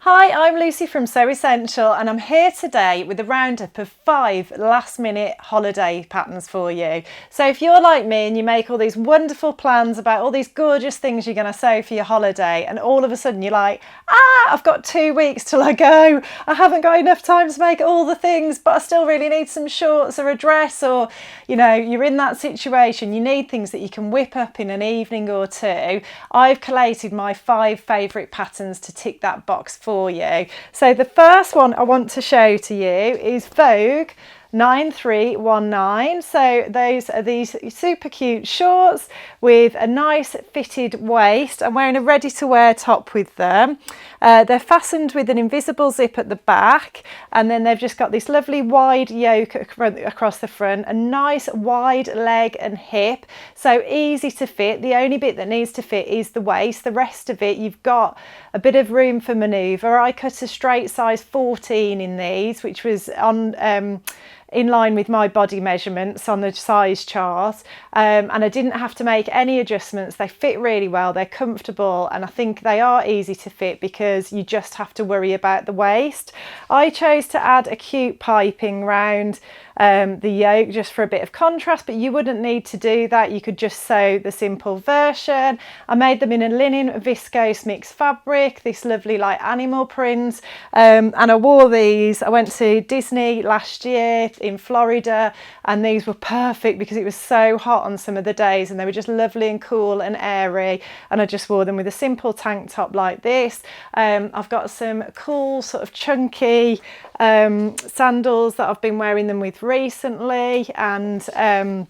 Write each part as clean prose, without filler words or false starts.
Hi, I'm Lucy from So Essential and I'm here today with a roundup of 5 last minute holiday patterns for you. So if you're like me and you make all these wonderful plans about all these gorgeous things you're going to sew for your holiday and all of a sudden you're like, I've got 2 weeks till I go. I haven't got enough time to make all the things, but I still really need some shorts or a dress, or you're in that situation, you need things that you can whip up in an evening or two. I've collated my 5 favourite patterns to tick that box for you. So the first one I want to show to you is Vogue 9319. So those are these super cute shorts with a nice fitted waist. I'm wearing a ready to wear top with them. They're fastened with an invisible zip at the back, and then they've just got this lovely wide yoke across the front, a nice wide leg and hip, so easy to fit. The only bit that needs to fit is the waist. The rest of it, you've got a bit of room for manoeuvre. I cut a straight size 14 in these, which was on in line with my body measurements on the size chart, and I didn't have to make any adjustments. They fit really well, they're comfortable, and I think they are easy to fit because you just have to worry about the waist. I chose to add a cute piping round the yoke just for a bit of contrast, but you wouldn't need to do that. You could just sew the simple version. I made them in a linen viscose mixed fabric, this lovely like animal print, and I wore these. I went to Disney last year in Florida, and these were perfect because it was so hot on some of the days, and they were just lovely and cool and airy, and I just wore them with a simple tank top like this. I've got some cool sort of chunky sandals that I've been wearing them with recently, and I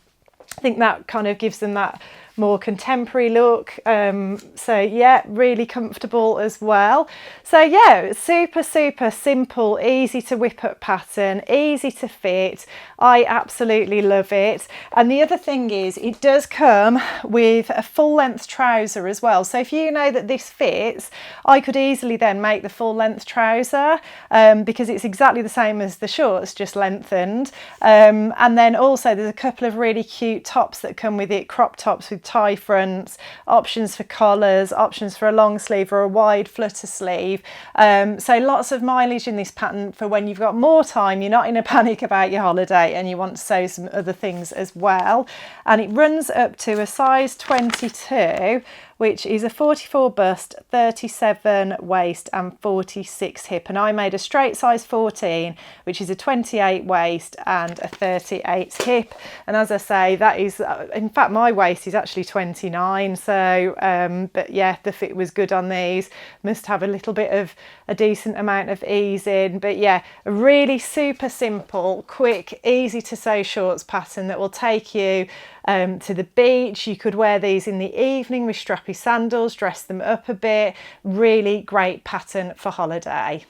think that kind of gives them that more contemporary look, so yeah, really comfortable as well. So yeah, super simple, easy to whip up pattern, easy to fit. I absolutely love it. And the other thing is it does come with a full length trouser as well, so if you know that this fits, I could easily then make the full length trouser, because it's exactly the same as the shorts, just lengthened, and then also there's a couple of really cute tops that come with it, crop tops with tie fronts, options for collars, options for a long sleeve or a wide flutter sleeve. So lots of mileage in this pattern for when you've got more time, you're not in a panic about your holiday and you want to sew some other things as well. And it runs up to a size 22, which is a 44 bust, 37 waist and 46 hip, and I made a straight size 14, which is a 28 waist and a 38 hip. And as I say, that is, in fact my waist is actually 29, so but yeah, the fit was good on these. Must have a little bit of a decent amount of ease in, but yeah, a really super simple, quick, easy to sew shorts pattern that will take you to the beach. You could wear these in the evening with strappy sandals, dress them up a bit. Really great pattern for holiday.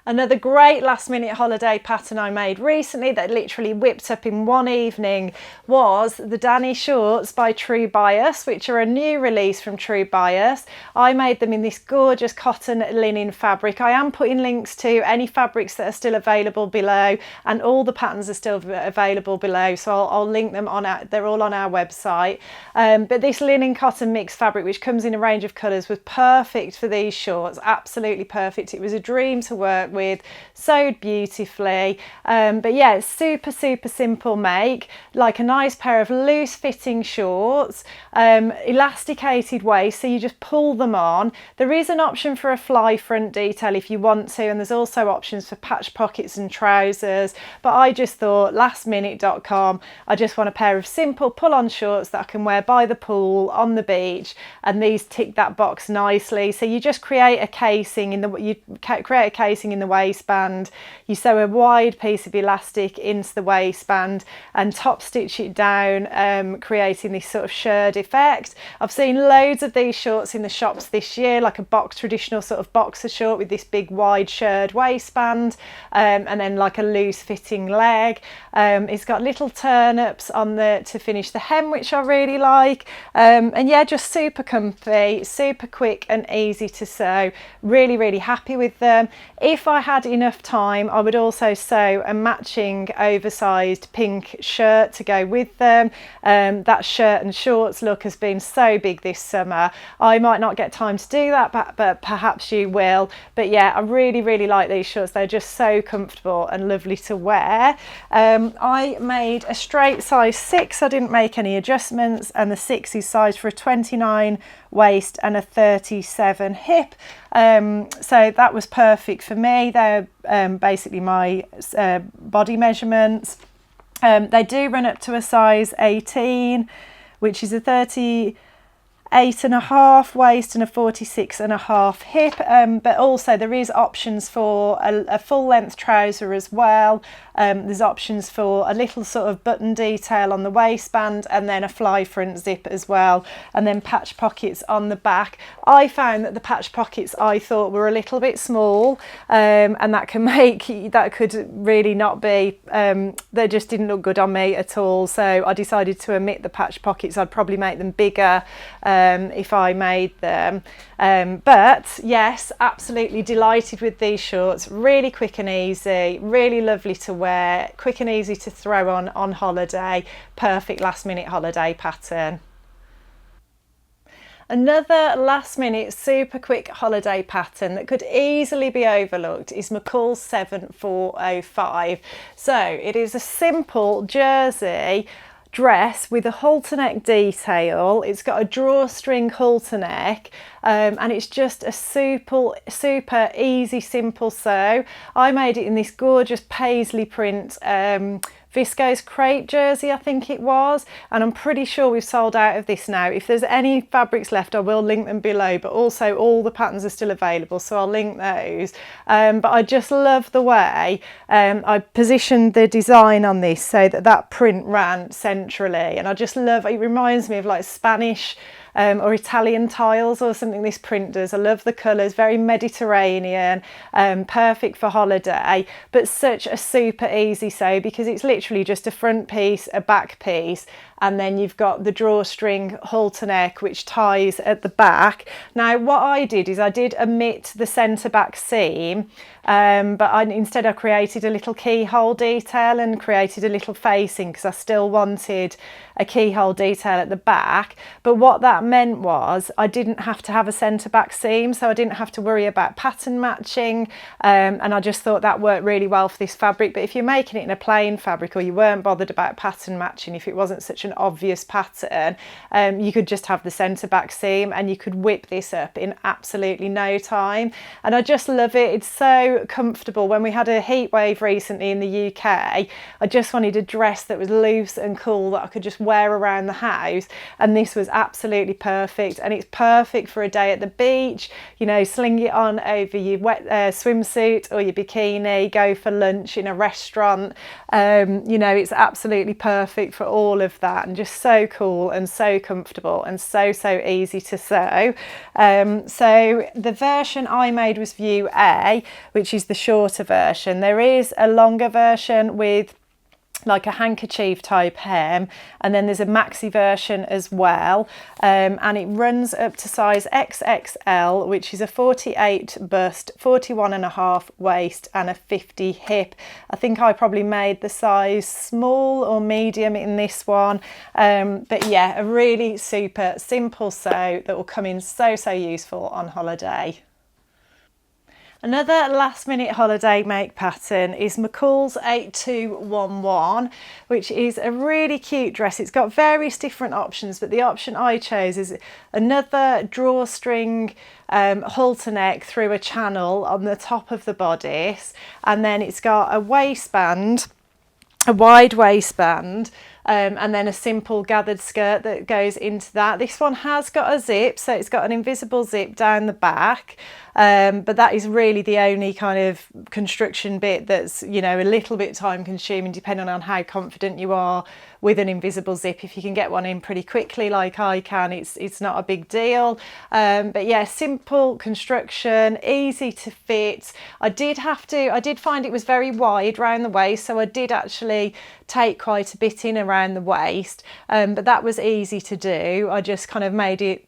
Another great last minute holiday pattern I made recently that literally whipped up in one evening was the Dani shorts by True Bias, which are a new release from True Bias. I made them in this gorgeous cotton linen fabric. I am putting links to any fabrics that are still available below, and all the patterns are still available below, so I'll link them on they're all on our website. But this linen cotton mixed fabric, which comes in a range of colours, was perfect for these shorts, absolutely perfect. It was a dream to work with, sewed beautifully, but yeah, super simple make, like a nice pair of loose fitting shorts, elasticated waist, so you just pull them on. There is an option for a fly front detail if you want to, and there's also options for patch pockets and trousers, but I just thought lastminute.com, I just want a pair of simple pull on shorts that I can wear by the pool, on the beach, and these tick that box nicely. So you just create a casing in the waistband, you sew a wide piece of elastic into the waistband and top stitch it down, creating this sort of shirred effect. I've seen loads of these shorts in the shops this year, like a traditional sort of boxer short with this big wide shirred waistband, and then like a loose fitting leg. It's got little turn-ups on to finish the hem, which I really like, and yeah, just super comfy, super quick and easy to sew. Really happy with them. If I had enough time, I would also sew a matching oversized pink shirt to go with them. That shirt and shorts look has been so big this summer. I might not get time to do that, but perhaps you will. But yeah, I really like these shorts. They're just so comfortable and lovely to wear. I made a straight size 6. I didn't make any adjustments, and the 6 is sized for a 29 waist and a 37 hip. So that was perfect for me. They're basically my body measurements. They do run up to a size 18, which is a 38.5 waist and a 46.5 hip, but also there is options for a full length trouser as well. There's options for a little sort of button detail on the waistband, and then a fly front zip as well, and then patch pockets on the back. I found that the patch pockets I thought were a little bit small, and that could really not be, they just didn't look good on me at all, so I decided to omit the patch pockets. I'd probably make them bigger if I made them, but yes, absolutely delighted with these shorts. Really quick and easy, really lovely to wear, quick and easy to throw on holiday. Perfect last minute holiday pattern. Another last minute super quick holiday pattern that could easily be overlooked is McCalls 7405. So it is a simple jersey dress with a halter neck detail. It's got a drawstring halter neck, and it's just a super easy, simple sew. I made it in this gorgeous paisley print viscose crepe jersey, I think it was, and I'm pretty sure we've sold out of this now. If there's any fabrics left, I will link them below, but also all the patterns are still available, so I'll link those. But I just love the way I positioned the design on this so that print ran centrally, and I just love it. Reminds me of like Spanish or Italian tiles or something, this print does. I love the colours, very Mediterranean, perfect for holiday, but such a super easy sew because it's literally just a front piece, a back piece, and then you've got the drawstring halter neck which ties at the back. Now what I did is I did omit the centre back seam, but instead I created a little keyhole detail and created a little facing because I still wanted a keyhole detail at the back. But what that meant was I didn't have to have a centre back seam, so I didn't have to worry about pattern matching, and I just thought that worked really well for this fabric. But if you're making it in a plain fabric, or you weren't bothered about pattern matching, if it wasn't such an obvious pattern, you could just have the centre back seam and you could whip this up in absolutely no time. And I just love it. It's so comfortable. When we had a heat wave recently in the UK, I just wanted a dress that was loose and cool that I could just wear around the house, and this was absolutely perfect. And it's perfect for a day at the beach, you know, sling it on over your wet swimsuit or your bikini, go for lunch in a restaurant, you know, it's absolutely perfect for all of that, and just so cool and so comfortable and so easy to sew. So the version I made was view A, which is the shorter version. There is a longer version with like a handkerchief type hem, and then there's a maxi version as well, and it runs up to size XXL, which is a 48 bust, 41.5 waist and a 50 hip. I think I probably made the size small or medium in this one, but yeah, a really super simple sew that will come in so useful on holiday. Another last minute holiday make pattern is McCalls 8211, which is a really cute dress. It's got various different options, but the option I chose is another drawstring halter neck through a channel on the top of the bodice, and then it's got a waistband, a wide waistband, and then a simple gathered skirt that goes into that. This one has got a zip, so it's got an invisible zip down the back, but that is really the only kind of construction bit that's, you know, a little bit time consuming depending on how confident you are with an invisible zip. If you can get one in pretty quickly like I can, it's not a big deal, but yeah, simple construction, easy to fit. I did find it was very wide round the waist, so I did actually take quite a bit in around the waist, but that was easy to do. I just kind of made it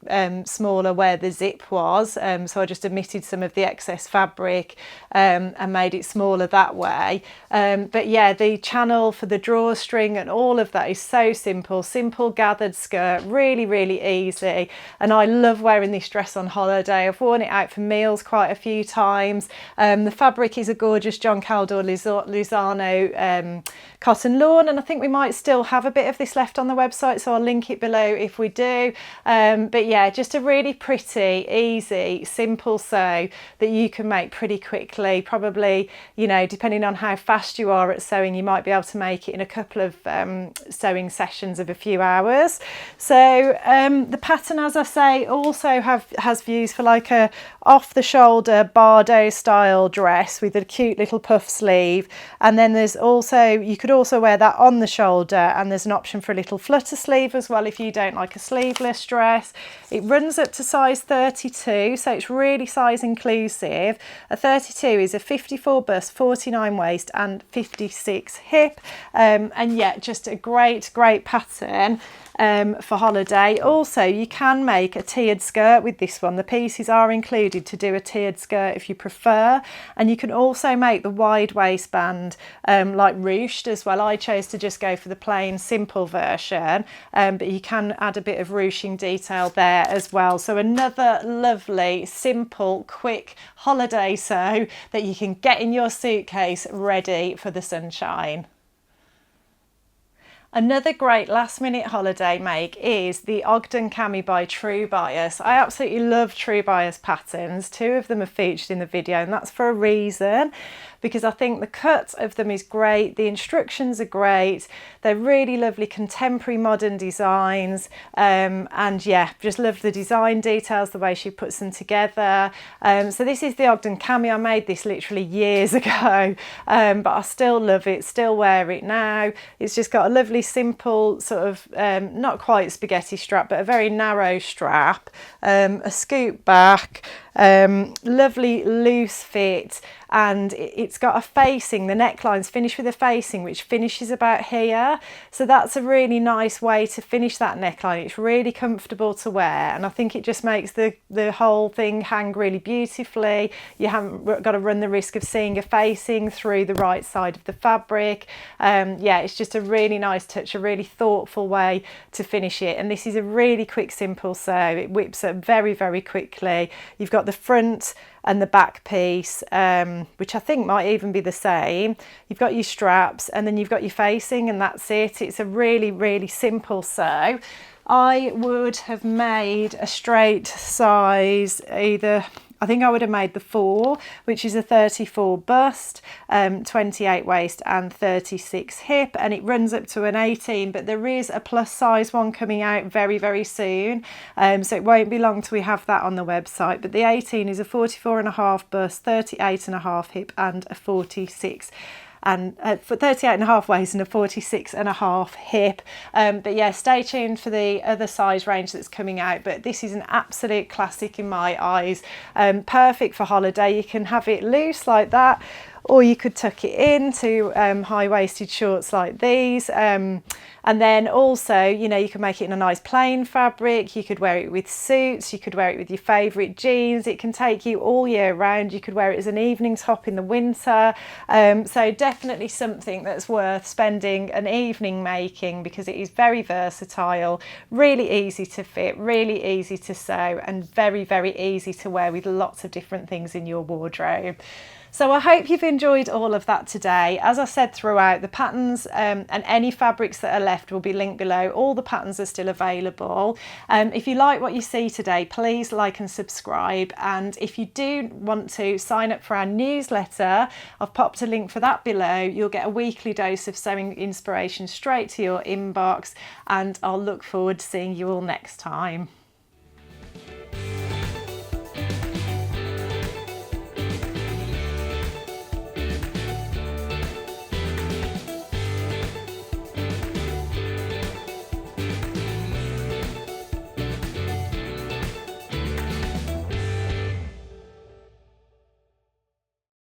smaller where the zip was, so I just omitted shifted some of the excess fabric and made it smaller that way. But yeah, the channel for the drawstring and all of that is so simple gathered skirt, really easy. And I love wearing this dress on holiday. I've worn it out for meals quite a few times. The fabric is a gorgeous John Caldor Luzano cotton lawn, and I think we might still have a bit of this left on the website, so I'll link it below if we do. But yeah, just a really pretty, easy, simple sew that you can make pretty quickly. Probably, you know, depending on how fast you are at sewing, you might be able to make it in a couple of sewing sessions of a few hours. So the pattern, as I say, also has views for like a off the shoulder bardot style dress with a cute little puff sleeve, and then there's also, you could also wear that on the shoulder, and there's an option for a little flutter sleeve as well if you don't like a sleeveless dress. It runs up to size 32, so it's really size inclusive. A 32 is a 54 bust, 49 waist and 56 hip, and yeah, just a great pattern for holiday. Also, you can make a tiered skirt with this one. The pieces are included to do a tiered skirt if you prefer, and you can also make the wide waistband like ruched as well. I chose to just go for the plain simple version, but you can add a bit of ruching detail there as well. So another lovely, simple, quick holiday sew that you can get in your suitcase ready for the sunshine. Another great last minute holiday make is the Ogden Cami by True Bias. I absolutely love True Bias patterns. 2 of them are featured in the video, and that's for a reason, because I think the cut of them is great, the instructions are great, they're really lovely contemporary modern designs, and yeah, just love the design details, the way she puts them together. So this is the Ogden Cami. I made this literally years ago, but I still love it, still wear it now. It's just got a lovely simple sort of not quite spaghetti strap, but a very narrow strap, a scoop back, lovely loose fit, and it's got a facing, the neckline's finished with a facing which finishes about here, so that's a really nice way to finish that neckline. It's really comfortable to wear, and I think it just makes the whole thing hang really beautifully. You haven't got to run the risk of seeing a facing through the right side of the fabric. Yeah, it's just a really nice touch, a really thoughtful way to finish it, and this is a really quick simple sew. It whips up very quickly. You've got the front and the back piece, which I think might even be the same. You've got your straps, and then you've got your facing, and that's it. It's a really simple sew. I would have made a straight size, I think I would have made the 4, which is a 34 bust, 28 waist and 36 hip, and it runs up to an 18, but there is a plus size one coming out very soon, so it won't be long till we have that on the website. But the 18 is a 44.5 bust, 38.5 hip and a 46 and for 38.5 waist and a 46.5 hip. But yeah, stay tuned for the other size range that's coming out, but this is an absolute classic in my eyes. Perfect for holiday. You can have it loose like that, or you could tuck it into high-waisted shorts like these. And then also, you know, you can make it in a nice plain fabric. You could wear it with suits. You could wear it with your favourite jeans. It can take you all year round. You could wear it as an evening top in the winter. So definitely something that's worth spending an evening making, because it is very versatile, really easy to fit, really easy to sew, and very easy to wear with lots of different things in your wardrobe. So I hope you've enjoyed all of that today. As I said throughout, the patterns and any fabrics that are left will be linked below. All the patterns are still available. If you like what you see today, please like and subscribe. And if you do want to sign up for our newsletter, I've popped a link for that below. You'll get a weekly dose of sewing inspiration straight to your inbox, and I'll look forward to seeing you all next time.